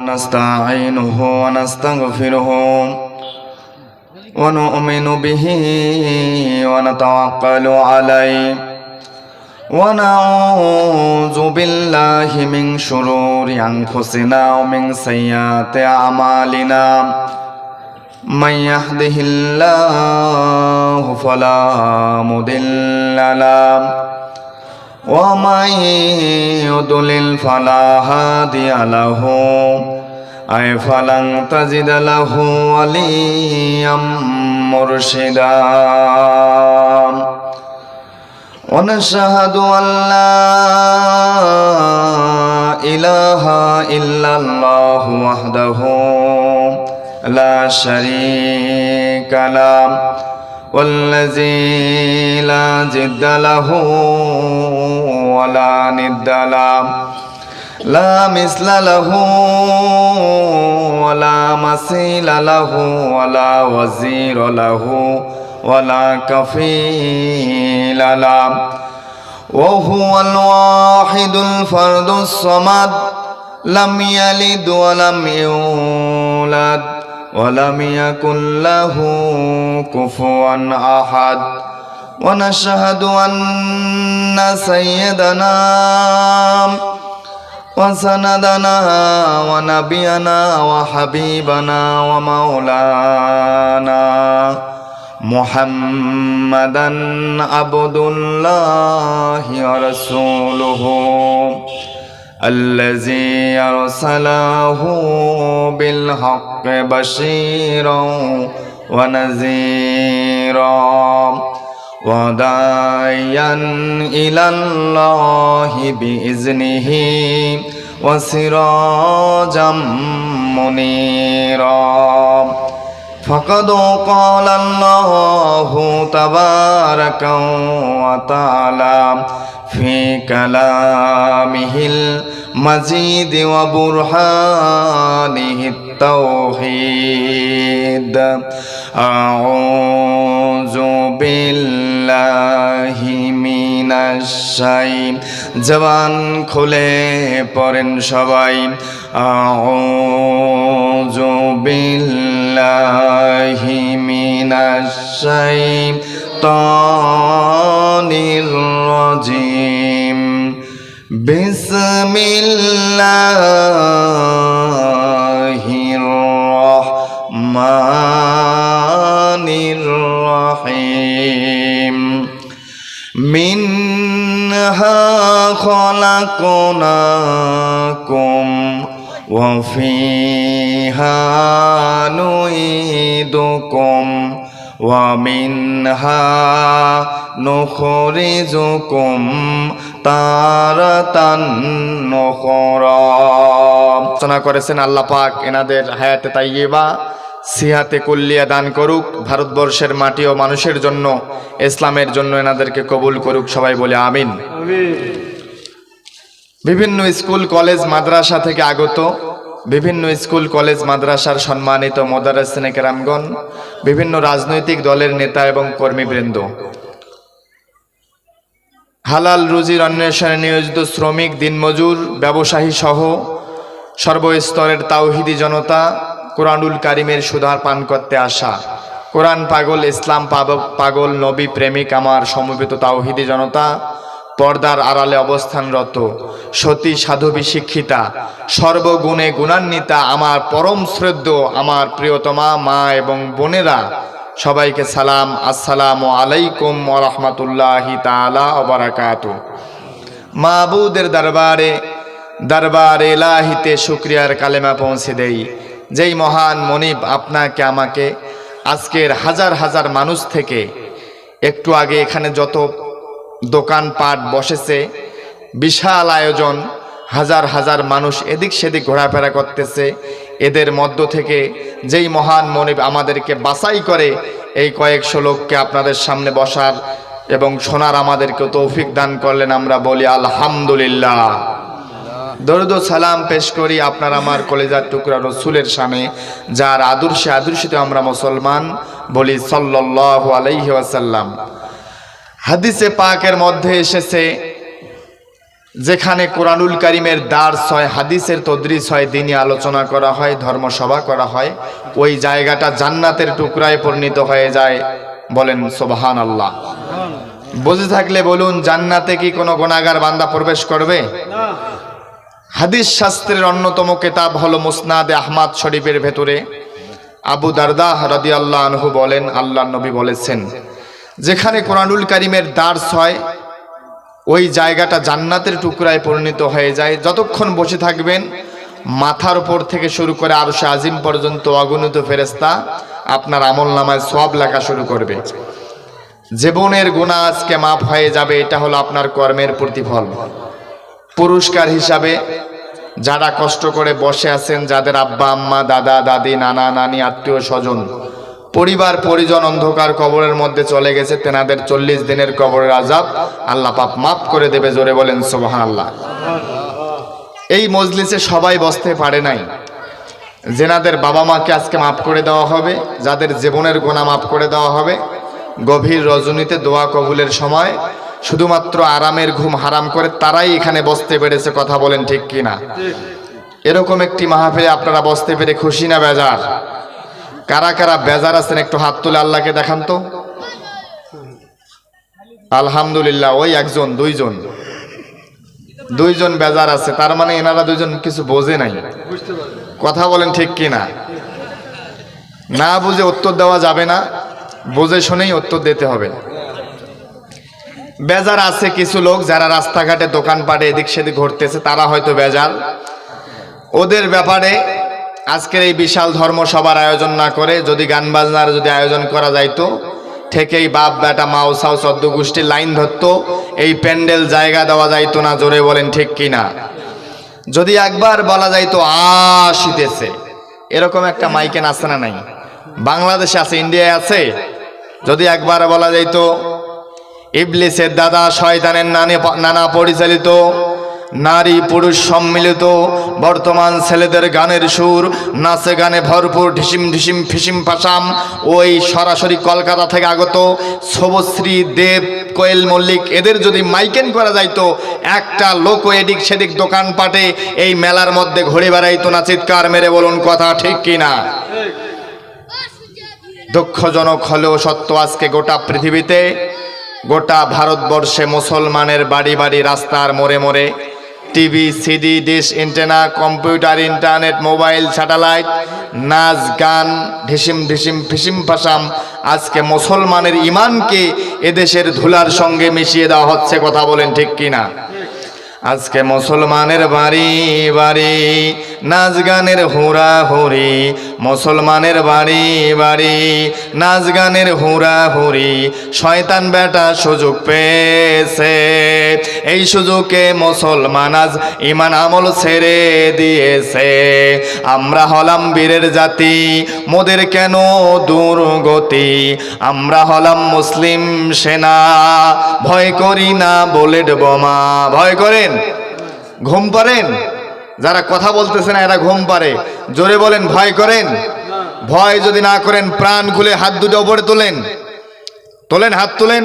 نستعينه ونستغفره ونؤمن به ونتوكل عليه ونعوذ بالله من شرور أنفسنا ومن سيئات أعمالنا من يهده الله فلا مضل له ومن يضلل فلا هادي له أي فلن تجد له وليا مرشدا ونشهد أن لا إله إلا الله وحده لا شريك له والذي لا جد له ولا ند له لا مثل له ولا مثيل له ولا وزير له ولا كفيل له وهو الواحد الفرد الصمد لم يلد ولم يولد ولم يكن له كفوا أحد ونشهد أن سيدنا وسندنا ونبينا وحبيبنا ومولانا محمدا عبد الله ورسوله الذي أرسله بالحق بشيرا ونذيرا وداعيا إلى الله بإذنه وسراجا منيرا فقد قال الله تبارك وتعالى في كلامه المجيد وبرهانه التوحيد أعوذ بالله من الشيطان জবান খুলে পড়েন সবাই আউযু বিল্লাহি মিনাশ শাইতানির রাজিম বিসমিল্লাহির রহমানির রহিম মিনহা খলাকনাকুম ওয়া ফিহা নুঈদুকুম ওয়া মিনহা নুখরিজুকুম তারাতান নুখরা। রচনা করেছেন আল্লাহ পাক এনাদের হায়াতে তাইয়্যিবা সিহাতে কুল্লিয়া দান করুক, ভারতবর্ষের মাটি ও মানুষের জন্য ইসলামের জন্য এনাদেরকে কবুল করুক, সবাই বলে আমিন। বিভিন্ন স্কুল কলেজ মাদ্রাসা থেকে আগত বিভিন্ন স্কুল কলেজ মাদ্রাসার সম্মানিত মোদাররিসিনে কেরামগণ, বিভিন্ন রাজনৈতিক দলের নেতা এবং কর্মীবৃন্দ, হালাল রুজির অন্বেষণে নিয়োজিত শ্রমিক, দিনমজুর, ব্যবসায়ী সহ সর্বস্তরের তাওহিদি জনতা, কোরআনুল কারিমের সুধার পান করতে আসা কোরআন পাগল, ইসলাম পাগল, নবী প্রেমিক আমার সমবেত তাওহিদি জনতা, পর্দার আড়ালে অবস্থানরত সতী সাধবী শিক্ষিতা, সর্বগুণে গুণান্বিতা আমার পরম শ্রদ্ধেয় আমার প্রিয়তমা মা এবং বোনেরা, সবাইকে সালাম, আসসালামু আলাইকুম ওয়া রাহমাতুল্লাহি তাআলা ওয়া বারাকাতুহু। মাবুদের দরবারে ইলাহিতে শুকরিয়ার কালেমা পৌঁছে দেই। যেই মহান মনিব আপনাকে আমাকে আজকের হাজার হাজার মানুষ থেকে একটু আগে এখানে যত দোকানপাট বসেছে, বিশাল আয়োজন, হাজার হাজার মানুষ এদিক সেদিক ঘোরাফেরা করতেছে, এদের মধ্য থেকে যেই মহান মনিব আমাদেরকে বাছাই করে এই কয়েকশো লোককে আপনাদের সামনে বসার এবং শোনার আমাদেরকে তৌফিক দান করলেন, আমরা বলি আলহামদুলিল্লাহ। দরুদ ও সালাম পেশ করি আপনার আমার কলেজার টুকরা রসুলের সামনে, যার আদর্শে আদর্শিত আমরা মুসলমান, বলি সাল্লাল্লাহু আলাইহি ওয়াসাল্লাম। হাদিসে পাকের মধ্যে এসেছে যেখানে কোরআনুল কারীমের দার্স হয়, হাদিসের তদরিস হয়, দিনী আলোচনা করা হয়, ধর্মসভা করা হয়, ওই জায়গাটা জান্নাতের টুকরায় পরিণত হয়ে যায়। বলেন সুবহানাল্লাহ। বুঝে থাকলে বলুন, জান্নাতে কি কোনো গুনাহগার বান্দা প্রবেশ করবে? হাদিস শাস্ত্রের অন্যতম কিতাব হলো মুসনাদে আহমদ শরীফের ভেতরে আবু দারদা রাদিয়াল্লাহু আনহু বলেন, আল্লাহর নবী বলেছেন, যেখানে কোরআনুল কারীমের দার্স হয় ওই জায়গাটা জান্নাতের টুকরায় পরিণত হয়ে যায়। যতক্ষণ বসে থাকবেন মাথার উপর থেকে শুরু করে আরশে আজিম পর্যন্ত অগণিত ফেরেশতা আপনার আমলনামায় সওয়াব লেখা শুরু করবে। জীবনের গুনাহ আজকে মাফ হয়ে যাবে, এটা হলো আপনার কর্মের প্রতিফল। পুরস্কার হিসাবে যারা কষ্ট করে বসে আছেন, যাদের আব্বা আম্মা, দাদা দাদি, নানা নানি, আত্মীয় স্বজন, পরিবার পরিজন অন্ধকার কবরের মধ্যে চলে গেছে, তেনাদের 40 দিনের কবরের আযাব আল্লাহ পাক মাফ করে দেবে। জোরে বলেন সুবহানাল্লাহ। এই মজলিসে সবাই বসতে পারে নাই, যেনাদের বাবা মাকে আজকে মাফ করে দেওয়া হবে, যাদের জীবনের গুনাহ মাফ করে দেওয়া হবে। গভীর রজনীতে দোয়া কবুলের সময় শুধুমাত্র আরামের ঘুম হারাম করে তারাই এখানে বসতে পেরেছে। কথা বলেন ঠিক কিনা? এরকম একটি মাহফিলে আপনারা বসতে পেরে খুশি না বেজার? কারা কারা বেজার আছেন একটু হাত তুলে আল্লাহকে দেখান তো। আলহামদুলিল্লাহ, ওই একজন দুইজন বেজার আছে, তার মানে এনারা দুইজন কিছু বোঝে নাই। কথা বলেন ঠিক কিনা? না বুঝে উত্তর দেওয়া যাবে না, বুঝে শুনেই উত্তর দিতে হবে। বেজার আছে কিছু লোক যারা রাস্তাঘাটে দোকানপাটে এদিক সেদিক ঘুরতেছে, তারা হয়তো বেজার। ওদের ব্যাপারে আজকের এই বিশাল ধর্মসভার আয়োজন না করে যদি গান বাজনার যদি আয়োজন করা যাইতো, থেকেই বাপ বেটা মাও সাও সদ্য গোষ্ঠী লাইন ধরতো, এই প্যান্ডেল জায়গা দেওয়া যাইতো না। জোরে বলেন ঠিক কিনা? যদি একবার বলা যাইতো আসিতেছে, এরকম একটা মাইকেন আছে না নাই? বাংলাদেশে আছে, ইন্ডিয়ায় আছে। যদি একবার বলা যাইতো ইবলিসের দাদা শয়তানের নানা পরিচালিত নারী পুরুষ সম্মিলিত বর্তমান ছেলেদের গানের সুর, নাচে গানে ভরপুর, ঢিসিম ঢিসিম ফিসিম ফাসাম, ওই সরাসরি কলকাতা থেকে আগত শুভশ্রী দেব, কোয়েল মল্লিক, এদের যদি মাইকেন করা যাইতো, একটা লোক এদিক সেদিক দোকানপাটে এই মেলার মধ্যে ঘুরে বেড়াইতো না। চিৎকার মেরে বলুন কথা ঠিক কিনা? দুঃখজনক হলেও সত্য, আজকে গোটা পৃথিবীতে, গোটা ভারতবর্ষে মুসলমানের বাড়ি বাড়ি, রাস্তার মোড়ে মোড়ে TV, CD, dish, antenna, computer, internet, mobile, satellite, নাচ গান, ঢিসিম ঢিসিম ফিসিম ফাসাম। আজকে মুসলমানের ইমানকে এদেশের ধুলার সঙ্গে মিশিয়ে দেওয়া হচ্ছে। কথা বলেন ঠিক কিনা? আজকে মুসলমানের বাড়ি বাড়ি নাচ গানের হুরা হুরি, মুসলমানের বাড়ি বাড়ি নাচ গানের হুরা হুরি। শয়তান বেটা সুযোগ পেয়েছে, এই সুযোগে মুসলমান আজ ইমান আমল ছেড়ে দিয়েছে। আমরা হলাম বীরের জাতি, মোদের কেন দুর্গতি? আমরা হলাম মুসলিম সেনা, ভয় করি না বুলেট বোমা। ভয় করেন? ঘুম পারেন? যারা কথা বলতেছে না এরা ঘুম পারে। জোরে বলেন ভয় করেন? ভয় যদি না করেন প্রাণ খুলে হাত দুটো উপরে তোলেন, তোলেন, হাত তোলেন,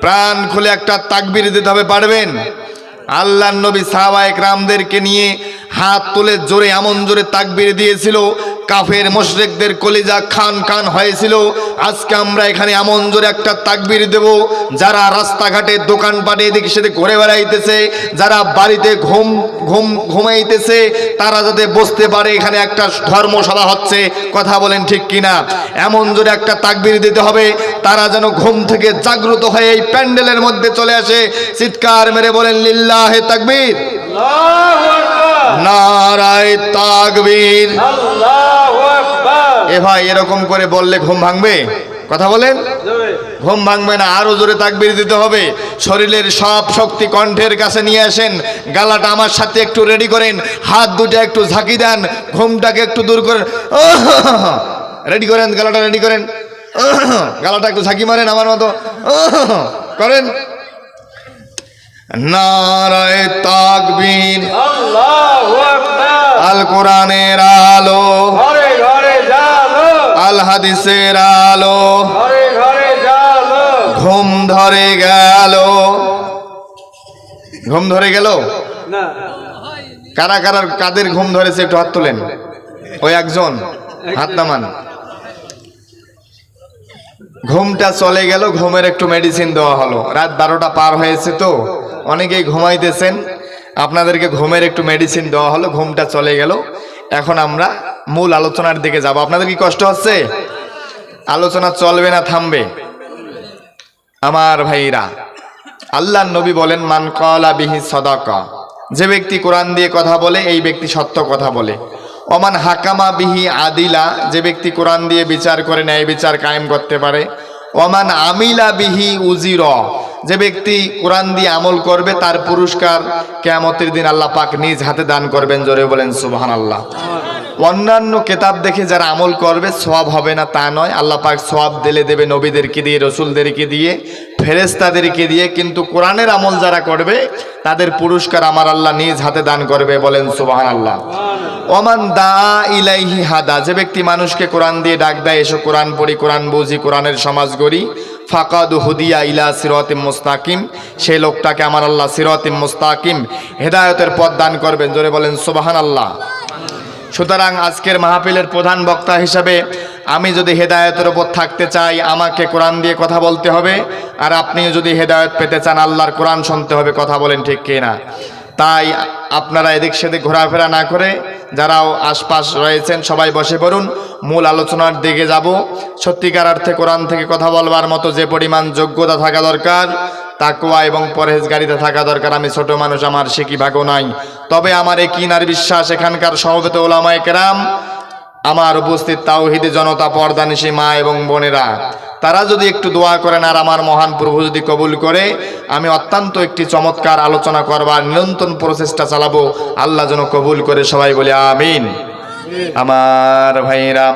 প্রাণ খুলে একটা তাকবীর দিতে হবে। পারবেন? আল্লাহর নবী সাহাবায়ে কেরামদেরকে নিয়ে হাত তুলে জোরে, এমন জোরে তাকবীর দিয়েছিল, কাফের মুশরিকদের কলিজা খান খান হয়েছিল। আজকে আমরা এখানে এমন জোরে একটা তাকবীর দেব, যারা রাস্তাঘাটে দোকানপাটে এদিকে সেদিক ঘুরে বেড়াইতেছে, যারা বাড়িতে ঘুমাইতেছে, তারা যাতে বুঝতে পারে এখানে একটা ধর্মসভা হচ্ছে। কথা বলেন ঠিক কিনা? এমন জোরে একটা তাকবীর দিতে হবে, তারা যেন ঘুম থেকে জাগ্রত হয়ে এই প্যান্ডেলের মধ্যে চলে আসে। চিৎকার মেরে বলেন লিল্লাহে তাকবীর, নারায়ে তাকবীর, আল্লাহু আকবার। এ ভাই, এরকম করে বললে ঘুম ভাঙবে? কথা বলেন, ঘুম ভাঙবে না। আরো জোরে তাকবীর দিতে হবে। শরীরের সব শক্তি কণ্ঠের কাছে নিয়ে আসেন। গালাটা আমার সাথে একটু রেডি করেন, হাত দুটো একটু ঝাঁকি দেন, ঘুমটাকে একটু দূর করেন। রেডি করেন, গালাটা রেডি করেন, গালাটা একটু ঝাঁকি মারেন আমার মতো করেন। নারায়ে তাকবীর, আল্লাহু আকবার। আল কোরআনের আলো ঘরে ঘরে জ্বালো, আল হাদিসের আলো ঘরে ঘরে জ্বালো। ঘুম ধরে গেল, ঘুম ধরে গেল? কারা কারা কাদের ঘুম ধরেছে একটু হাত তোলেন। ওই একজন হাত নামান। ঘুমটা চলে গেল, ঘুমের একটু মেডিসিন দেওয়া হলো। রাত 12টা পার হয়েছে তো অনেকেই ঘুমাইতেছেন, আপনাদেরকে ঘুমের একটু মেডিসিন দেওয়া হলো, ঘুমটা চলে গেল। এখন আমরা মূল আলোচনার দিকে যাব। আপনাদের কি কষ্ট হচ্ছে? আলোচনা চলবে না থামবে? আমার ভাইরা, আল্লাহর নবী বলেন, মান ক্বালা বিহি সাদাকা, যে ব্যক্তি কোরআন দিয়ে কথা বলে এই ব্যক্তি সত্য কথা বলে। ওমান হাকামা বিহি আদিলা, যে ব্যক্তি কোরআন দিয়ে বিচার করে ন্যায় বিচার কায়েম করতে পারে। ওমান আমিলা বিহি উজির, যে ব্যক্তি কোরআন দিয়ে আমল করবে তার পুরস্কার কিয়ামতের দিন আল্লাহ পাক নিজ হাতে দান করবেন। জোরে বলেন সুবহানাল্লাহ। অন্যান্য কিতাব দেখে যারা আমল করবে সওয়াব হবে না তা নয়, আল্লাহ পাক সওয়াব দিলে দেবে নবীদেরকে দিয়ে, রসুলদেরকে দিয়ে, ফেরেশতাদেরকে দিয়ে, কিন্তু কোরআনের আমল যারা করবে তাদের পুরস্কার আমার আল্লাহ নিজ হাতে দান করবে। বলেন সুবহানাল্লাহ। ওমান দা ইলাইহি হাদা, যে ব্যক্তি মানুষকে কোরআন দিয়ে ডাক দেয়, এসো কোরআন পড়ি, কোরআন বুঝি, কোরআনের সমাজ গড়ি, ফাকাদ হুদিয়া ইলা সিরাতিম মুস্তাকিম, সেই লোকটাকে আমার আল্লাহ সিরাতিম মুস্তাকিম, হেদায়েতের পথ দান করবেন। জোরে বলেন সুবহানাল্লাহ। সুতরাং আজকের মাহফিলের প্রধান বক্তা হিসাবে আমি যদি হেদায়েতের উপর থাকতে চাই, আমাকে কোরআন দিয়ে কথা বলতে হবে, আর আপনিও যদি হেদায়েত পেতে চান আল্লাহর কোরআন শুনতে হবে। কথা বলেন ঠিক কিনা? তাই আপনারা এদিক সেদিক ঘোরাফেরা না করে যারাও আশপাশ রয়েছেন সবাই বসে পড়ুন, মূল আলোচনার দিকে যাব। সত্যিকার অর্থে কোরআন থেকে কথা বলবার মতো যে পরিমাণ যোগ্যতা থাকা দরকার, তাকওয়া এবং পরহেজগারিতা থাকা দরকার, আমি ছোট মানুষ, আমার সে কি ভাগ্য নাই। তবে আমার একই আর বিশ্বাস, এখানকার সমবেত ওলামায়ে কেরাম, আমার উপস্থিত তাওহীদি জনতা, পর্দানিশী মা এবং বোনেরা, তারা যদি একটু দোয়া করেন আর আমার মহান প্রভু যদি কবুল করে, আমি অত্যন্ত একটি চমৎকার আলোচনা করবার নিরন্তর প্রচেষ্টা চালাবো। আল্লাহ যেন কবুল করে, সবাই বলে আমিন। আমার ভাইরা,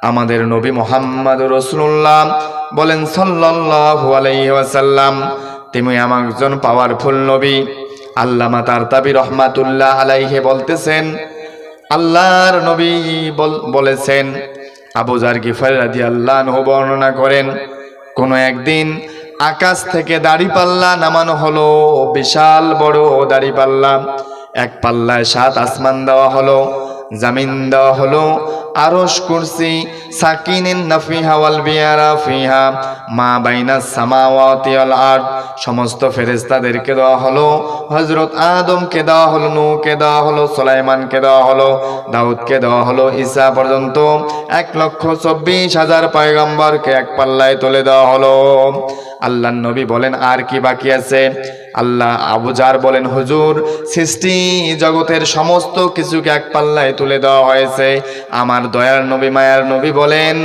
আমাদের নবী মুহাম্মদ রাসূলুল্লাহ বলেন সাল্লাল্লাহু আলাইহি ওয়াসাল্লাম, তিনি একজন পাওয়ারফুল নবী। আল্লামা তারতাবি রহমাতুল্লাহ আলাইহি বলতেছেন, আল্লাহর নবী বলেছেন, আবু যার গিফারী রাদিয়াল্লাহু আনহু বর্ণনা করেন, কোনো একদিন আকাশ থেকে দাড়িপাল্লা নামানো হলো, বিশাল বড় দাড়িপাল্লা। এক পাল্লায় 7 আসমান দেওয়া হলো, জামিন দেওয়া হলো, আরশ, কুরসি, সাকিনিন নাফিহা ওয়াল বিয়ারা ফিহা মা বাইনাস সামাওয়াতি ওয়াল আরদ, সমস্ত ফেরেশতাদেরকে দেওয়া হলো। হযরত আদমকে দেওয়া হলো, নূহকে দেওয়া হলো, সুলাইমানকে দেওয়া হলো, দাউদকে দেওয়া হলো, ঈসা পর্যন্ত 1,24,000 পয়গম্বরকে এক পাল্লায় তুলে দেওয়া হলো। আল্লাহর নবী বলেন, আর কি বাকি আছে? আল্লাহ আবু যার বলেন, হুজুর, সৃষ্টি জগতের সমস্ত কিছুকে এক পাল্লায় তুলে দেওয়া হয়েছে। আমার দয়ার নবী, মায়ার নবী বলেন,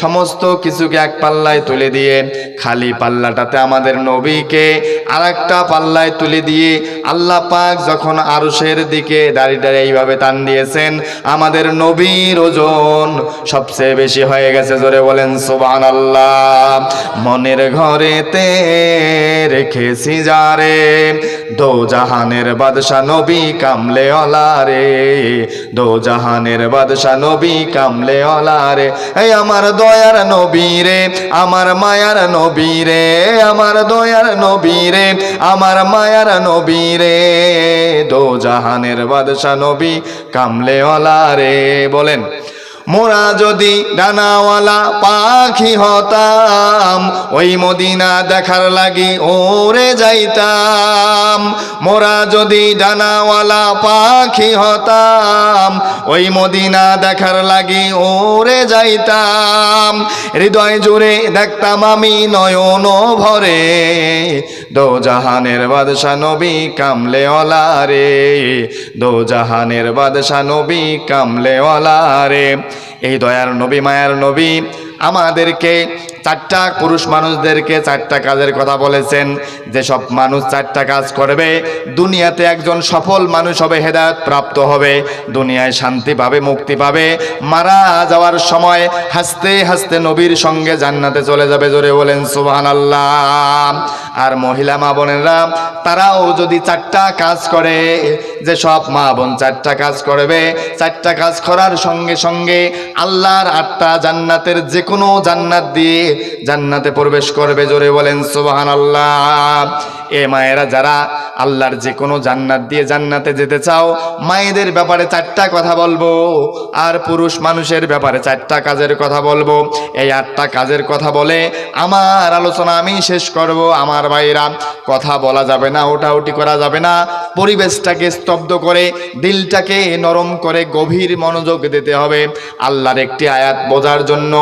সমস্ত কিছুকে এক পাল্লায় তুলে দিয়ে খালি পাল্লাটাতে আমাদের নবীকে আরেকটা পাল্লায় তুলে দিয়ে আল্লাহ পাক যখন আরশের দিকে দাঁড়িয়ে দাঁড়িয়ে এইভাবে টান দিয়েছেন, আমাদের নবীর ওজন সবচেয়ে বেশি হয়ে গেছে। জোরে বলেন সুবহানাল্লাহ। মনের ঘরেতে রেখেছি যারে, দো জাহানের বাদশা নবী কামলে ওয়ালা রে, দো জাহানের বাদশা নবী কামলে ওয়ালা রে। এই আমার দয়ার নবী রে, আমার মায়ার নবী রে, আমার দয়ার নবী রে, আমার মায়ার নবী রে, দো জাহানের বাদশা নবী কামলে ওয়ালা রে। বলেন, মোরা যদি ডানাওয়ালা পাখি হতাম, ওই মদিনা দেখার লাগি ওরে যাইতাম। মোরা যদি ডানাওয়ালা পাখি হতাম, ওই মদিনা দেখার লাগি ওরে যাইতাম। হৃদয় জুড়ে দেখতাম আমি নয়ন ভরে, দো জাহানের বাদশা নবী কামলে ওয়ালা রে, দো জাহানের বাদশা নবী কামলে ওয়ালা রে। এই দয়ার নবী, মায়ার নবী আমাদেরকে 4টা পুরুষ মানুষদেরকে 4টা কাজের কথা বলেছেন। যেসব মানুষ 4টা কাজ করবে দুনিয়াতে একজন সফল মানুষ হবে, হেদায়েত প্রাপ্ত হবে, দুনিয়ায় শান্তি পাবে, মুক্তি পাবে, মারা যাওয়ার সময় হাসতে হাসতে নবীর সঙ্গে জান্নাতে চলে যাবে। জোরে বলেন সুবহানাল্লাহ। আর মহিলা মা বোনেরা, তারাও যদি 4টা কাজ করে, যে সব মা বোন 4টা কাজ করবে, 4টা কাজ করার সঙ্গে সঙ্গে আল্লাহর 8টা জান্নাতের যে কোনো জান্নাত দিয়ে জান্নাতে প্রবেশ করবে। জোরে বলেন সুবহানাল্লাহ। এ মায়েরা যারা আল্লাহর যে কোনো জান্নাত দিয়ে জান্নাতে যেতে চাও, মায়েদের ব্যাপারে 4টা কথা বলবো, আর পুরুষ মানুষের ব্যাপারে 4টা কাজের কথা বলবো। এই 8টা কাজের কথা বলে আমার আলোচনা আমি শেষ করব। আমার ভাইরা, কথা বলা যাবে না, ওঠাউঠি করা যাবে না, পরিবেশটাকে স্তব্ধ করে দিলটাকে নরম করে গভীর মনোযোগ দিতে হবে আল্লাহর একটি আয়াত বোঝার জন্য।